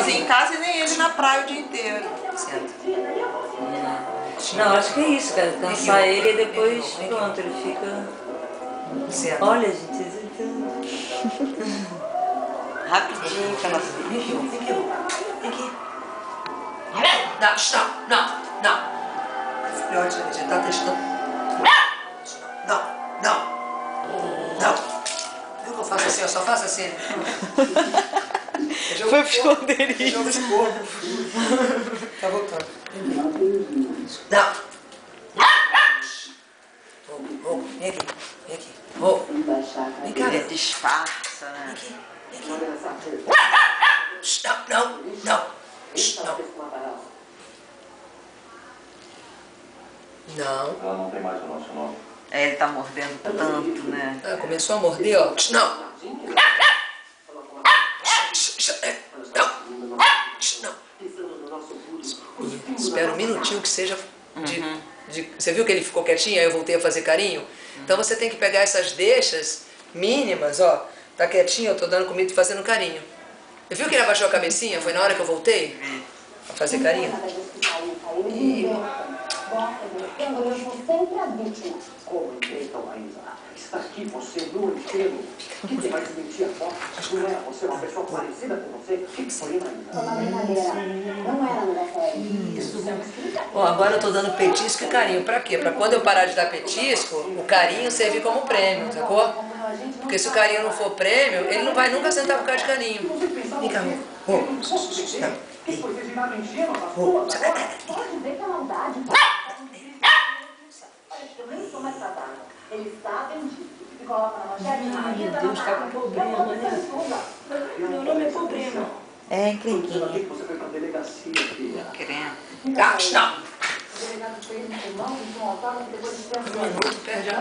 sozinho em casa e nem ele na praia o dia inteiro. Senta. Não, acho que é isso, cara. Cansar ele e depois pronto, ele fica... Senta. Olha, gente, Rapidinho, aquela Vem aqui, vem aqui. Vem aqui. Não. Filhote, a gente tá testando. Não. Viu que eu faço assim? Eu só faço assim. Foi pro esconderijo. Jogo de corpo. Tá voltando. Não. Vem aqui. Vem cá, Ele velho. disfarça, né? Vem aqui. Não. Ela não tem mais o nosso nome. É, ele tá mordendo tanto, né? Ah, começou a morder, ó. Não. Espera um minutinho que seja Você viu que ele ficou quietinho, aí eu voltei a fazer carinho? Então você tem que pegar essas deixas mínimas, ó. Tá quietinho, eu tô dando comida e fazendo carinho. Você viu que ele abaixou a cabecinha? Foi na hora que eu voltei a fazer carinho? E... sempre a vítima. Como então, Maísa? Está aqui você no espelho. O que vai desmentir a foto? Não era você uma pessoa parecida com você? O que foi, Maísa? Foi uma brincadeira. Não era no série. Isso. Bom, agora eu tô dando petisco e carinho. Pra quê? Pra quando eu parar de dar petisco, o carinho servir como prêmio, sacou? Porque se o carinho não for prêmio, ele não vai nunca sentar por causa de carinho. Vem cá, Pode ver que é maldade. Eu nem sou mais tratada. Eles sabem disso. E colocam na manchete. Meu Deus, tá com problema, né? Meu nome é problema. É, encrenquinha. Você foi pra delegacia, filha. Querendo. O delegado fez um comando de um autógrafo depois de 3 anos. Perde a...